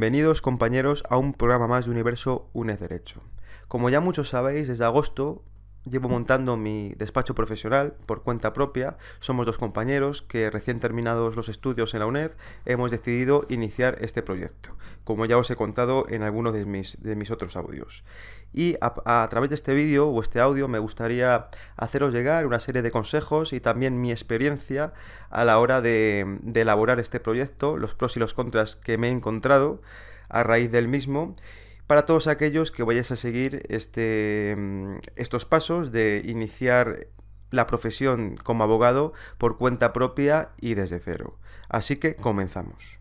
Bienvenidos, compañeros, a un programa más de Universo UNED Derecho. Como ya muchos sabéis, desde agosto llevo montando mi despacho profesional por cuenta propia. Somos dos compañeros que, recién terminados los estudios en la UNED, hemos decidido iniciar este proyecto, como ya os he contado en algunos de mis otros audios. Y a través de este vídeo o este audio me gustaría haceros llegar una serie de consejos y también mi experiencia a la hora de elaborar este proyecto, los pros y los contras que me he encontrado a raíz del mismo, para todos aquellos que vayáis a seguir estos pasos de iniciar la profesión como abogado por cuenta propia y desde cero. Así que comenzamos.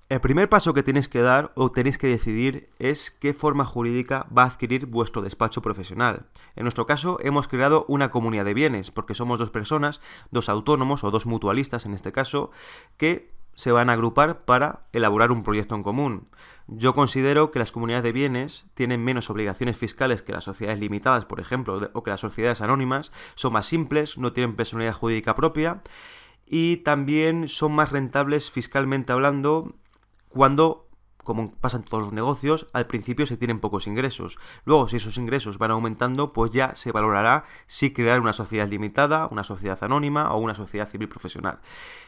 El primer paso que tenéis que dar o tenéis que decidir es qué forma jurídica va a adquirir vuestro despacho profesional. En nuestro caso hemos creado una comunidad de bienes porque somos dos personas, dos autónomos o dos mutualistas en este caso, que se van a agrupar para elaborar un proyecto en común. Yo considero que las comunidades de bienes tienen menos obligaciones fiscales que las sociedades limitadas, por ejemplo, o que las sociedades anónimas, son más simples, no tienen personalidad jurídica propia y también son más rentables fiscalmente hablando cuando, como pasa en todos los negocios, al principio se tienen pocos ingresos. Luego, si esos ingresos van aumentando, pues ya se valorará si crear una sociedad limitada, una sociedad anónima o una sociedad civil profesional.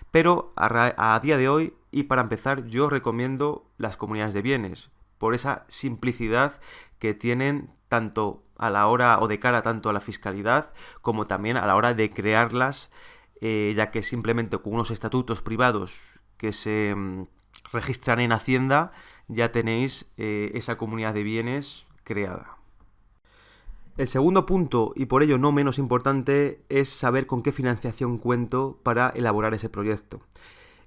Pero a día de hoy, y para empezar, yo recomiendo las comunidades de bienes, por esa simplicidad que tienen tanto a la hora o de cara tanto a la fiscalidad como también a la hora de crearlas, ya que simplemente con unos estatutos privados que se registran en Hacienda, ya tenéis esa comunidad de bienes creada. El segundo punto, y por ello no menos importante, es saber con qué financiación cuento para elaborar ese proyecto.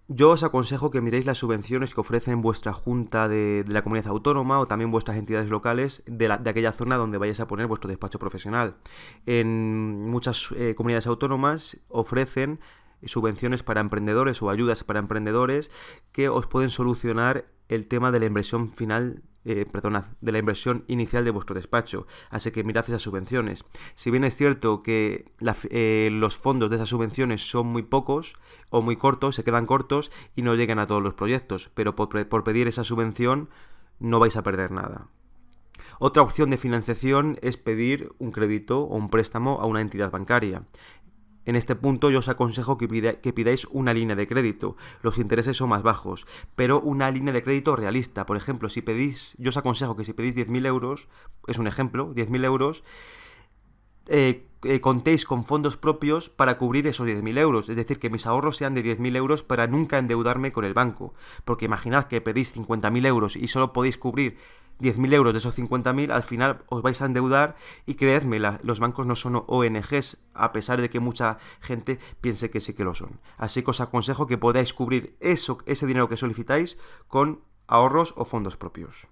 Yo os aconsejo que miréis las subvenciones que ofrecen vuestra junta de la comunidad autónoma o también vuestras entidades locales de aquella zona donde vayáis a poner vuestro despacho profesional. En muchas comunidades autónomas ofrecen subvenciones para emprendedores o ayudas para emprendedores que os pueden solucionar el tema de la inversión de la inversión inicial de vuestro despacho. Así que mirad esas subvenciones. Si bien es cierto que los fondos de esas subvenciones son muy pocos o muy cortos, se quedan cortos y no llegan a todos los proyectos, pero por pedir esa subvención no vais a perder nada. Otra opción de financiación es pedir un crédito o un préstamo a una entidad bancaria. En este punto yo os aconsejo que pidáis una línea de crédito. Los intereses son más bajos, pero una línea de crédito realista. Por ejemplo, yo os aconsejo que si pedís 10.000 euros, es un ejemplo, 10.000 euros, contéis con fondos propios para cubrir esos 10.000 euros. Es decir, que mis ahorros sean de 10.000 euros para nunca endeudarme con el banco. Porque imaginad que pedís 50.000 euros y solo podéis cubrir 10.000 euros de esos 50.000, al final os vais a endeudar y creedme, los bancos no son ONGs, a pesar de que mucha gente piense que sí que lo son. Así que os aconsejo que podáis cubrir ese dinero que solicitáis con ahorros o fondos propios.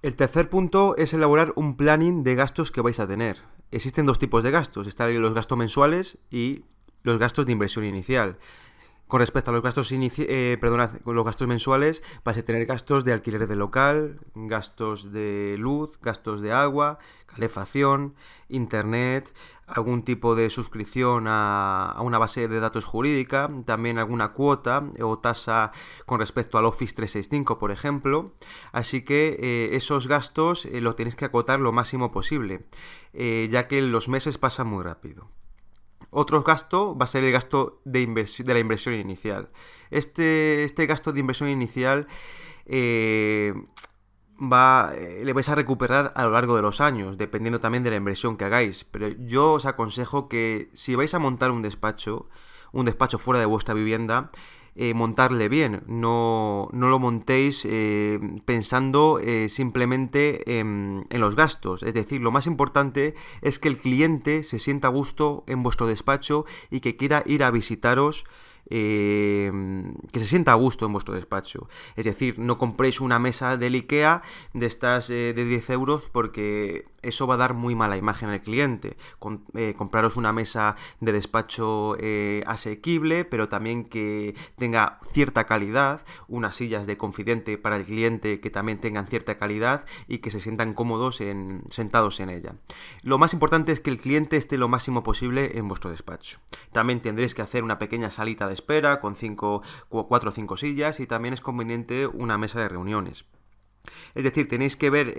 El tercer punto es elaborar un planning de gastos que vais a tener. Existen dos tipos de gastos, están los gastos mensuales y los gastos de inversión inicial. Con respecto a los gastos los gastos mensuales, vais a tener gastos de alquiler de local, gastos de luz, gastos de agua, calefacción, internet, algún tipo de suscripción a una base de datos jurídica, también alguna cuota o tasa con respecto al Office 365, por ejemplo. Así que esos gastos los tenéis que acotar lo máximo posible, ya que los meses pasan muy rápido. Otro gasto va a ser el gasto de la inversión inicial. Este gasto de inversión inicial le vais a recuperar a lo largo de los años, dependiendo también de la inversión que hagáis. Pero yo os aconsejo que si vais a montar un despacho fuera de vuestra vivienda, montarle bien, no lo montéis pensando simplemente en los gastos. Es decir, lo más importante es que el cliente se sienta a gusto en vuestro despacho y que quiera ir a visitaros, que se sienta a gusto en vuestro despacho. Es decir, no compréis una mesa del IKEA de estas de 10 euros porque eso va a dar muy mala imagen al cliente. Compraros una mesa de despacho asequible, pero también que tenga cierta calidad, unas sillas de confidente para el cliente que también tengan cierta calidad y que se sientan cómodos sentados en ella. Lo más importante es que el cliente esté lo máximo posible en vuestro despacho. También tendréis que hacer una pequeña salita de espera con 4 o 5 sillas, y también es conveniente una mesa de reuniones. Es decir, tenéis que ver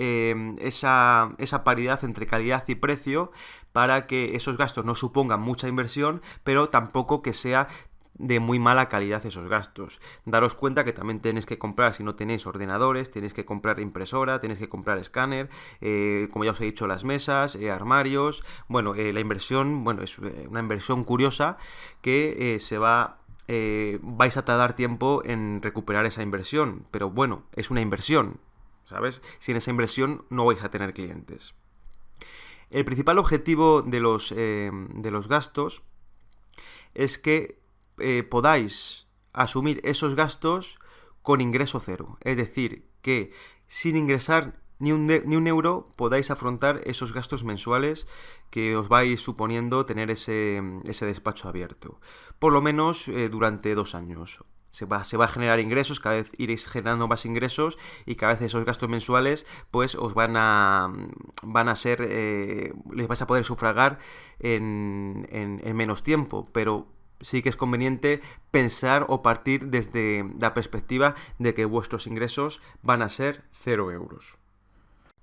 esa paridad entre calidad y precio para que esos gastos no supongan mucha inversión, pero tampoco que sea de muy mala calidad esos gastos. Daros cuenta que también tenéis que comprar, si no tenéis ordenadores, tenéis que comprar impresora, tenéis que comprar escáner, como ya os he dicho, las mesas, armarios. Bueno, la inversión, bueno, es una inversión curiosa que vais a tardar tiempo en recuperar esa inversión, pero bueno, es una inversión, ¿sabes? Sin esa inversión no vais a tener clientes. El principal objetivo de los gastos es que podáis asumir esos gastos con ingreso cero. Es decir, que sin ingresar ni un euro podáis afrontar esos gastos mensuales que os vais suponiendo tener ese despacho abierto. Por lo menos durante 2 años. Se va a generar ingresos, cada vez iréis generando más ingresos, y cada vez esos gastos mensuales pues os van a ser, les vais a poder sufragar en menos tiempo, pero sí que es conveniente pensar o partir desde la perspectiva de que vuestros ingresos van a ser 0 euros.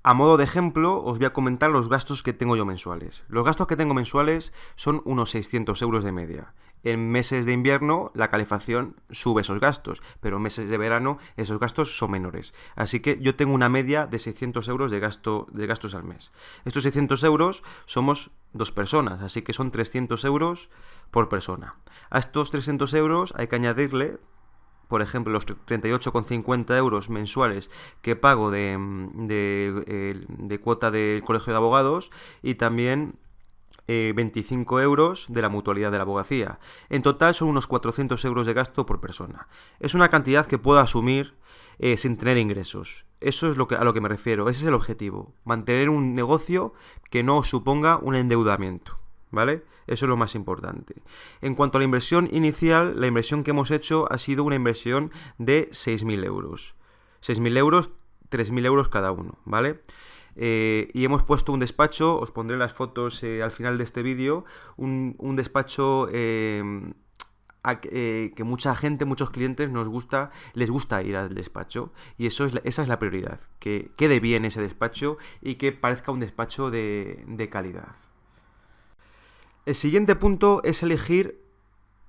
A modo de ejemplo, os voy a comentar los gastos que tengo yo mensuales. Los gastos que tengo mensuales son unos 600 euros de media. En meses de invierno la calefacción sube esos gastos, pero en meses de verano esos gastos son menores. Así que yo tengo una media de 600 euros de gastos al mes. Estos 600 euros somos 2 personas, así que son 300 euros por persona. A estos 300 euros hay que añadirle, por ejemplo, los 38,50 euros mensuales que pago de cuota del Colegio de Abogados, y también 25 euros de la mutualidad de la abogacía. En total son unos 400 euros de gasto por persona. Es una cantidad que puedo asumir sin tener ingresos. Eso es a lo que me refiero. Ese es el objetivo. Mantener un negocio que no suponga un endeudamiento, ¿vale? Eso es lo más importante. En cuanto a la inversión inicial, la inversión que hemos hecho ha sido una inversión de 6.000 euros. 6.000 euros, 3.000 euros cada uno, ¿vale? Y hemos puesto un despacho, os pondré las fotos al final de este vídeo, un despacho que mucha gente, muchos clientes les gusta ir al despacho, y esa es la prioridad, que quede bien ese despacho y que parezca un despacho de calidad. El siguiente punto es elegir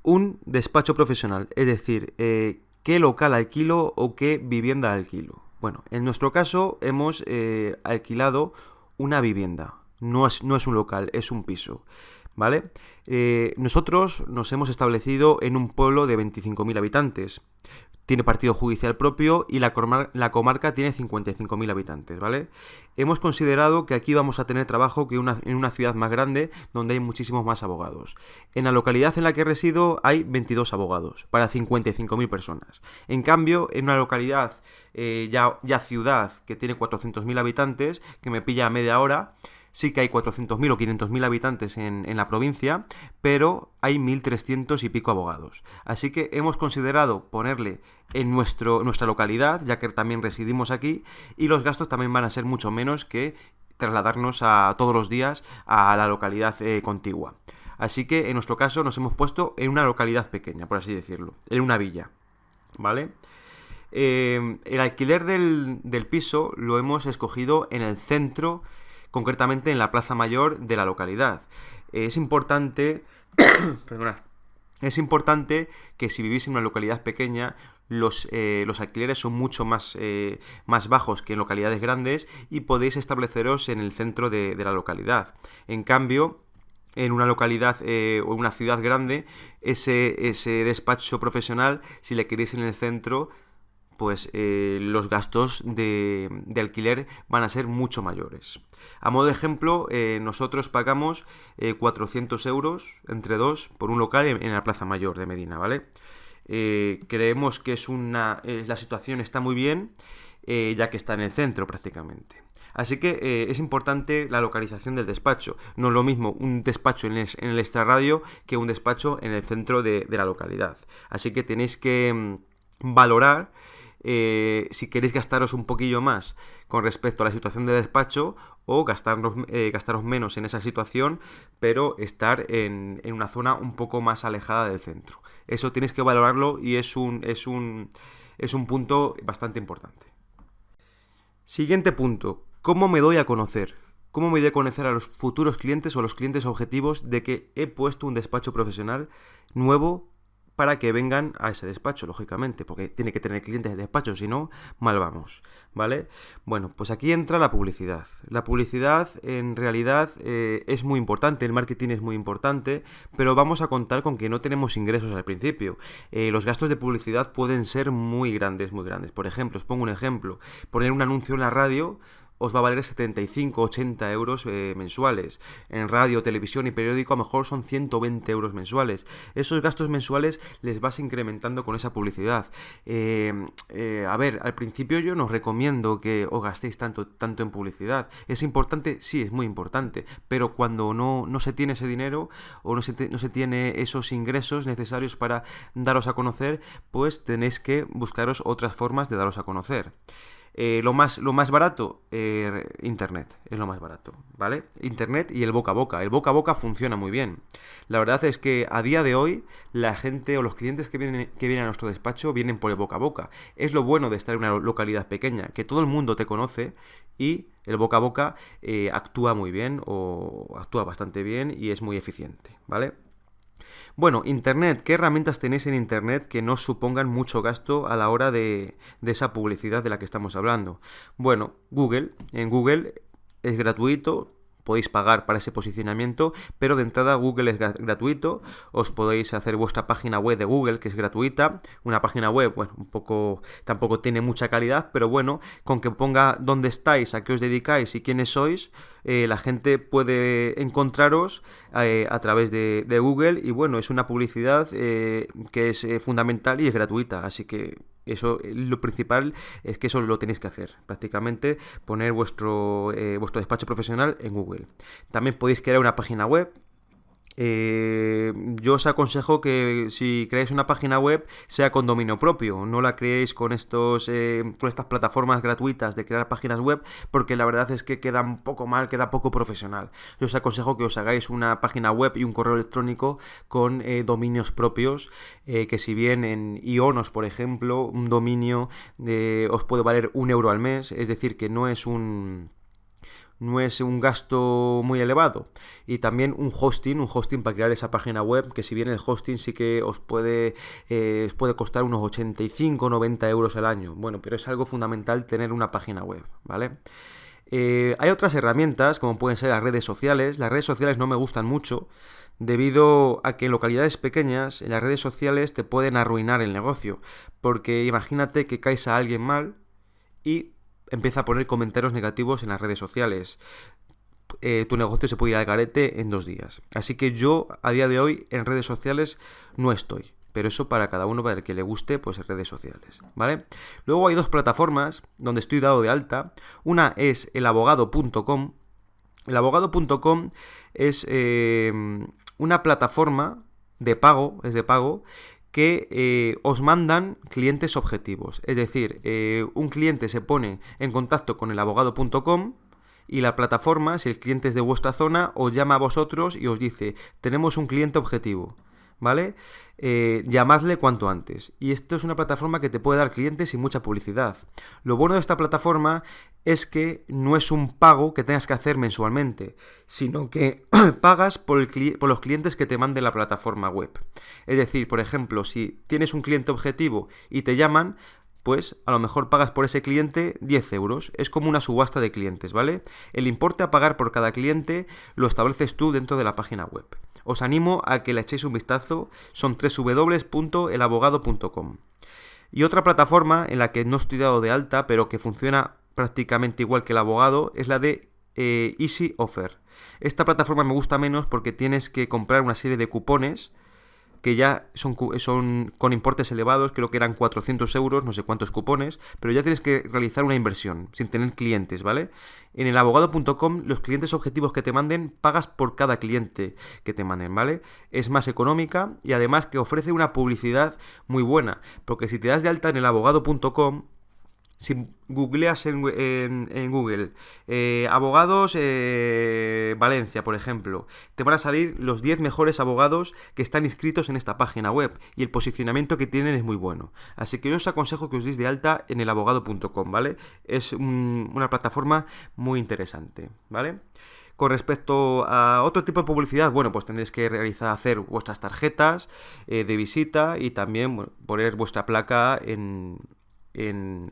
un despacho profesional, es decir, qué local alquilo o qué vivienda alquilo. Bueno, en nuestro caso hemos alquilado una vivienda, no es un local, es un piso, ¿vale? Nosotros nos hemos establecido en un pueblo de 25.000 habitantes. Tiene partido judicial propio y la comarca tiene 55.000 habitantes, ¿vale? Hemos considerado que aquí vamos a tener trabajo que en una ciudad más grande donde hay muchísimos más abogados. En la localidad en la que resido hay 22 abogados para 55.000 personas. En cambio, en una localidad ya ciudad que tiene 400.000 habitantes, que me pilla a media hora, sí que hay 400.000 o 500.000 habitantes en la provincia, pero hay 1.300 y pico abogados. Así que hemos considerado ponerle en nuestra localidad, ya que también residimos aquí, y los gastos también van a ser mucho menos que trasladarnos todos los días a la localidad contigua. Así que en nuestro caso nos hemos puesto en una localidad pequeña, por así decirlo, en una villa, ¿vale? El alquiler del piso lo hemos escogido en el centro, concretamente en la Plaza Mayor de la localidad. Es importante, perdonad, es importante que si vivís en una localidad pequeña, los alquileres son mucho más bajos que en localidades grandes, y podéis estableceros en el centro de la localidad. En cambio, en una localidad o en una ciudad grande, ese despacho profesional, si le queréis en el centro, pues los gastos de alquiler van a ser mucho mayores. A modo de ejemplo, nosotros pagamos 400 euros entre dos por un local en la Plaza Mayor de Medina, ¿vale? Creemos que la situación está muy bien, ya que está en el centro prácticamente. Así que es importante la localización del despacho. No es lo mismo un despacho en el extrarradio que un despacho en el centro de la localidad. Así que tenéis que valorar si queréis gastaros un poquillo más con respecto a la situación de despacho o gastaros menos en esa situación, pero estar en una zona un poco más alejada del centro. Eso tenéis que valorarlo y es un punto bastante importante. Siguiente punto, ¿cómo me doy a conocer? ¿Cómo me doy a conocer a los futuros clientes o a los clientes objetivos de que he puesto un despacho profesional nuevo para que vengan a ese despacho, lógicamente, porque tiene que tener clientes de despacho, si no, mal vamos, ¿vale? Bueno, pues aquí entra la publicidad. La publicidad, en realidad, es muy importante, el marketing es muy importante, pero vamos a contar con que no tenemos ingresos al principio. Los gastos de publicidad pueden ser muy grandes, muy grandes. Por ejemplo, os pongo un ejemplo, poner un anuncio en la radio os va a valer 75, 80 euros mensuales. En radio, televisión y periódico a lo mejor son 120 euros mensuales. Esos gastos mensuales les vas incrementando con esa publicidad. A ver, al principio yo no os recomiendo que os gastéis tanto en publicidad. ¿Es importante? Sí, es muy importante. Pero cuando no se tiene ese dinero o no se tiene esos ingresos necesarios para daros a conocer, pues tenéis que buscaros otras formas de daros a conocer. Lo más barato, Internet, es lo más barato, ¿vale? Internet y el boca a boca. El boca a boca funciona muy bien. La verdad es que a día de hoy la gente o los clientes que vienen a nuestro despacho vienen por el boca a boca. Es lo bueno de estar en una localidad pequeña, que todo el mundo te conoce y el boca a boca actúa muy bien o actúa bastante bien y es muy eficiente, ¿vale? Bueno, Internet, ¿qué herramientas tenéis en Internet que no supongan mucho gasto a la hora de esa publicidad de la que estamos hablando? Bueno, Google. En Google es gratuito, podéis pagar para ese posicionamiento, pero de entrada Google es gratuito, os podéis hacer vuestra página web de Google, que es gratuita, una página web, bueno, tampoco tiene mucha calidad, pero bueno, con que ponga dónde estáis, a qué os dedicáis y quiénes sois, la gente puede encontraros a través de Google y bueno, es una publicidad que es fundamental y es gratuita, así que eso, lo principal es que eso lo tenéis que hacer, prácticamente poner vuestro despacho profesional en Google. También podéis crear una página web. Yo os aconsejo que si creáis una página web sea con dominio propio, no la creéis con estas plataformas gratuitas de crear páginas web, porque la verdad es que queda un poco mal, queda poco profesional. Yo os aconsejo que os hagáis una página web y un correo electrónico con dominios propios, que si bien en Ionos, por ejemplo, un dominio os puede valer 1 euro al mes, es decir, que no es un gasto muy elevado. Y también un hosting para crear esa página web, que si bien el hosting sí que os puede costar unos 85, 90 euros al año. Bueno, pero es algo fundamental tener una página web, ¿vale? Hay otras herramientas, como pueden ser las redes sociales. Las redes sociales no me gustan mucho, debido a que en localidades pequeñas, en las redes sociales te pueden arruinar el negocio. Porque imagínate que caes a alguien mal y empieza a poner comentarios negativos en las redes sociales. Tu negocio se puede ir al garete en 2 días. Así que yo, a día de hoy, en redes sociales no estoy. Pero eso para cada uno, para el que le guste, pues en redes sociales, ¿vale? Luego hay 2 plataformas donde estoy dado de alta. Una es elabogado.com. Elabogado.com es una plataforma de pago, que os mandan clientes objetivos. Es decir, un cliente se pone en contacto con elabogado.com y la plataforma, si el cliente es de vuestra zona, os llama a vosotros y os dice: tenemos un cliente objetivo, ¿vale? Llamadle cuanto antes. Y esto es una plataforma que te puede dar clientes y mucha publicidad. Lo bueno de esta plataforma es que no es un pago que tengas que hacer mensualmente, sino que pagas por los clientes que te mande la plataforma web. Es decir, por ejemplo, si tienes un cliente objetivo y te llaman, pues a lo mejor pagas por ese cliente 10 euros. Es como una subasta de clientes, ¿vale? El importe a pagar por cada cliente lo estableces tú dentro de la página web. Os animo a que le echéis un vistazo, son www.elabogado.com. Y otra plataforma en la que no estoy dado de alta, pero que funciona prácticamente igual que el abogado, es la de Easy Offer. Esta plataforma me gusta menos porque tienes que comprar una serie de cupones que ya son con importes elevados, creo que eran 400 euros, no sé cuántos cupones, pero ya tienes que realizar una inversión, sin tener clientes, ¿vale? En el abogado.com, los clientes objetivos que te manden, pagas por cada cliente que te manden, ¿vale? Es más económica y además que ofrece una publicidad muy buena, porque si te das de alta en el abogado.com, Si googleas en Google abogados Valencia, por ejemplo, te van a salir los 10 mejores abogados que están inscritos en esta página web y el posicionamiento que tienen es muy bueno. Así que yo os aconsejo que os deis de alta en elabogado.com, ¿vale? Es una plataforma muy interesante, ¿vale? Con respecto a otro tipo de publicidad, bueno, pues tendréis que hacer vuestras tarjetas de visita y también bueno, poner vuestra placa en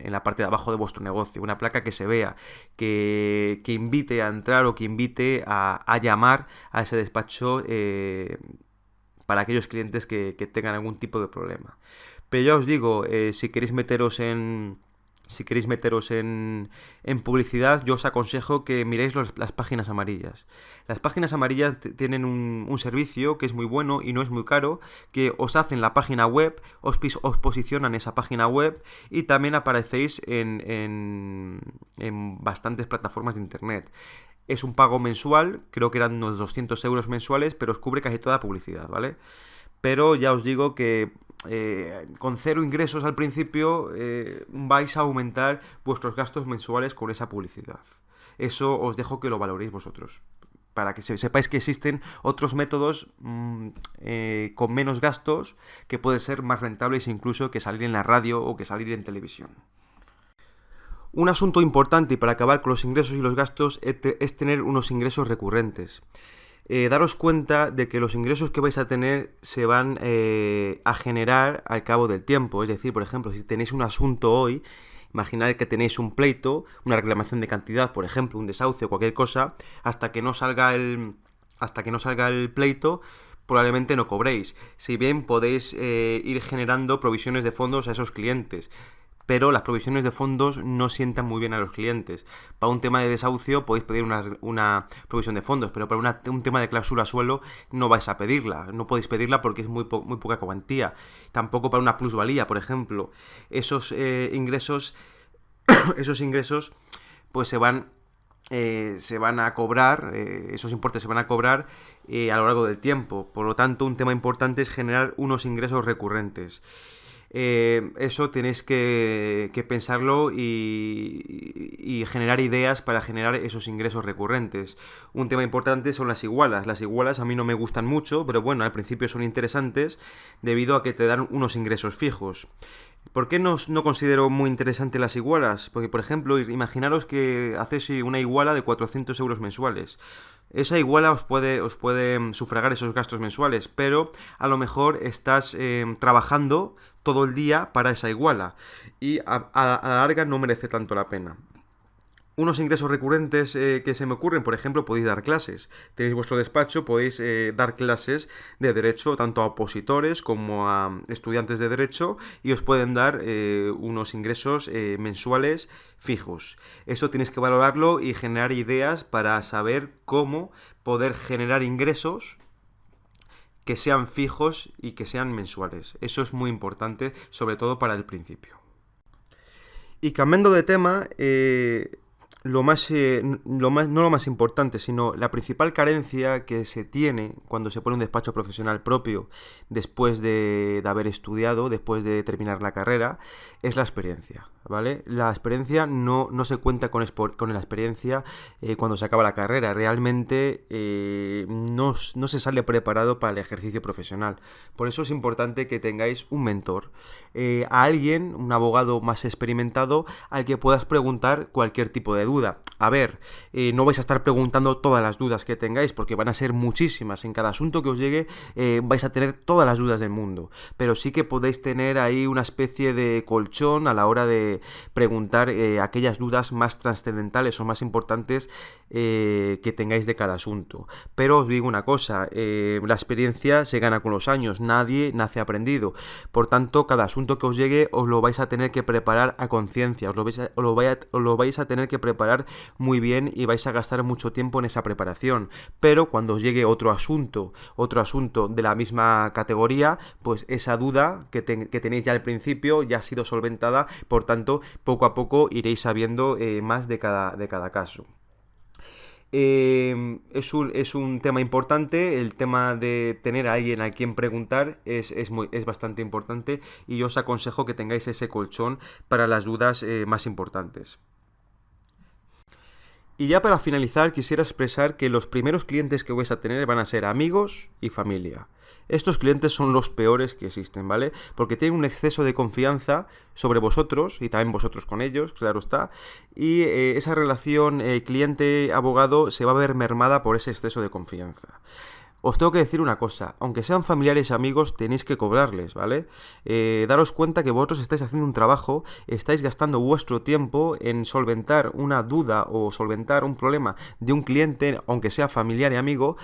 la parte de abajo de vuestro negocio. Una placa que se vea, que invite a entrar o que invite a llamar a ese despacho para aquellos clientes que tengan algún tipo de problema. Pero ya os digo, si queréis meteros en publicidad, yo os aconsejo que miréis las páginas amarillas. Las páginas amarillas tienen un servicio que es muy bueno y no es muy caro, que os hacen la página web, os posicionan esa página web y también aparecéis en bastantes plataformas de internet. Es un pago mensual, creo que eran unos 200 euros mensuales, pero os cubre casi toda la publicidad, ¿vale? Pero ya os digo que con 0 ingresos al principio vais a aumentar vuestros gastos mensuales con esa publicidad. Eso os dejo que lo valoréis vosotros, para que sepáis que existen otros métodos con menos gastos que pueden ser más rentables incluso que salir en la radio o que salir en televisión. Un asunto importante y para acabar con los ingresos y los gastos es tener unos ingresos recurrentes. Daros cuenta de que los ingresos que vais a tener se van a generar al cabo del tiempo. Es decir, por ejemplo, si tenéis un asunto hoy, imaginad que tenéis un pleito, una reclamación de cantidad, por ejemplo, un desahucio o cualquier cosa, hasta que no salga el pleito, probablemente no cobréis. Si bien podéis ir generando provisiones de fondos a esos clientes, pero las provisiones de fondos no sientan muy bien a los clientes. Para un tema de desahucio podéis pedir una provisión de fondos, pero para un tema de cláusula suelo no vais a pedirla. No podéis pedirla porque es muy poca cuantía. Tampoco para una plusvalía, por ejemplo. Esos ingresos pues se van a cobrar, esos importes se van a cobrar a lo largo del tiempo. Por lo tanto, un tema importante es generar unos ingresos recurrentes. Eso tenéis que pensarlo y generar ideas para generar esos ingresos recurrentes. Un tema importante son las igualas. Las igualas a mí no me gustan mucho, pero bueno, al principio son interesantes debido a que te dan unos ingresos fijos. ¿Por qué no considero muy interesante las igualas? Porque, por ejemplo, imaginaros que hacéis una iguala de 400 euros mensuales. Esa iguala os puede sufragar esos gastos mensuales, pero a lo mejor estás trabajando todo el día para esa iguala y a la larga no merece tanto la pena. Unos ingresos recurrentes que se me ocurren, por ejemplo, podéis dar clases. Tenéis vuestro despacho, podéis dar clases de derecho tanto a opositores como a estudiantes de derecho y os pueden dar unos ingresos mensuales fijos. Eso tienes que valorarlo y generar ideas para saber cómo poder generar ingresos que sean fijos y que sean mensuales. Eso es muy importante, sobre todo para el principio. Y cambiando de tema, no lo más importante, sino la principal carencia que se tiene cuando se pone un despacho profesional propio después de haber estudiado, después de terminar la carrera, es la experiencia, ¿vale? La experiencia no se cuenta con la experiencia cuando se acaba la carrera. Realmente no se sale preparado para el ejercicio profesional. Por eso es importante que tengáis un mentor, a alguien, un abogado más experimentado, al que puedas preguntar cualquier tipo de duda. A ver, no vais a estar preguntando todas las dudas que tengáis porque van a ser muchísimas. En cada asunto que os llegue vais a tener todas las dudas del mundo, pero sí que podéis tener ahí una especie de colchón a la hora de preguntar aquellas dudas más trascendentales o más importantes que tengáis de cada asunto. Pero os digo una cosa, la experiencia se gana con los años, nadie nace aprendido. Por tanto, cada asunto que os llegue os lo vais a tener que preparar a conciencia, os lo vais a tener que preparar muy bien y vais a gastar mucho tiempo en esa preparación. Pero cuando os llegue otro asunto de la misma categoría, pues esa duda que tenéis ya al principio ya ha sido solventada, por tanto, poco a poco iréis sabiendo más de cada caso. Es un tema importante, el tema de tener a alguien a quien preguntar es bastante importante y yo os aconsejo que tengáis ese colchón para las dudas más importantes. Y ya para finalizar, quisiera expresar que los primeros clientes que vais a tener van a ser amigos y familia. Estos clientes son los peores que existen, ¿vale? Porque tienen un exceso de confianza sobre vosotros y también vosotros con ellos, claro está. Y esa relación cliente-abogado se va a ver mermada por ese exceso de confianza. Os tengo que decir una cosa, aunque sean familiares y amigos, tenéis que cobrarles, ¿vale? Daros cuenta que vosotros estáis haciendo un trabajo, estáis gastando vuestro tiempo en solventar una duda o solventar un problema de un cliente, aunque sea familiar y amigo,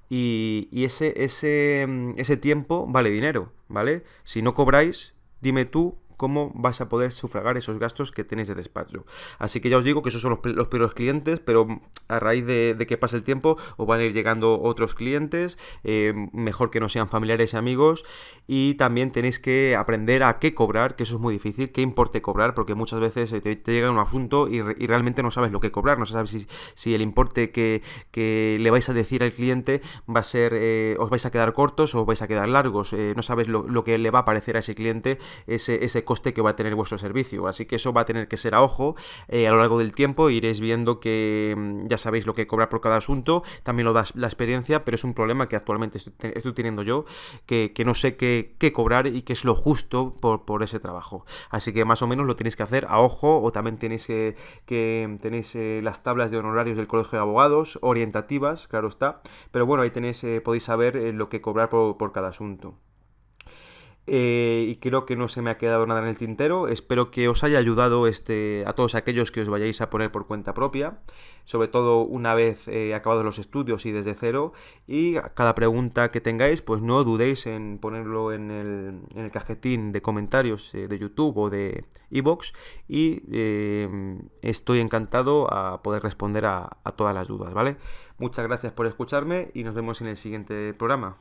y ese tiempo vale dinero, ¿vale? Si no cobráis, dime tú cómo vais a poder sufragar esos gastos que tenéis de despacho. Así que ya os digo que esos son los peores clientes, pero a raíz de que pase el tiempo os van a ir llegando otros clientes, mejor que no sean familiares y amigos, y también tenéis que aprender a qué cobrar, que eso es muy difícil, qué importe cobrar, porque muchas veces te llega un asunto y realmente no sabes lo que cobrar, no sabes si el importe que le vais a decir al cliente va a ser, os vais a quedar cortos o os vais a quedar largos, no sabes lo que le va a parecer a ese cliente, ese coste que va a tener vuestro servicio. Así que eso va a tener que ser a ojo a lo largo del tiempo. Iréis viendo que ya sabéis lo que cobrar por cada asunto. También lo da la experiencia, pero es un problema que actualmente estoy teniendo yo, que no sé qué cobrar y qué es lo justo por ese trabajo. Así que más o menos lo tenéis que hacer a ojo, o también tenéis tenéis las tablas de honorarios del Colegio de Abogados, orientativas, claro está. Pero bueno, ahí tenéis, podéis saber lo que cobrar por cada asunto. Y creo que no se me ha quedado nada en el tintero. Espero que os haya ayudado a todos aquellos que os vayáis a poner por cuenta propia, sobre todo una vez acabados los estudios y desde cero. Y a cada pregunta que tengáis, pues no dudéis en ponerlo en el cajetín de comentarios de YouTube o de iVoox, y estoy encantado a poder responder a todas las dudas, ¿vale? Muchas gracias por escucharme y nos vemos en el siguiente programa.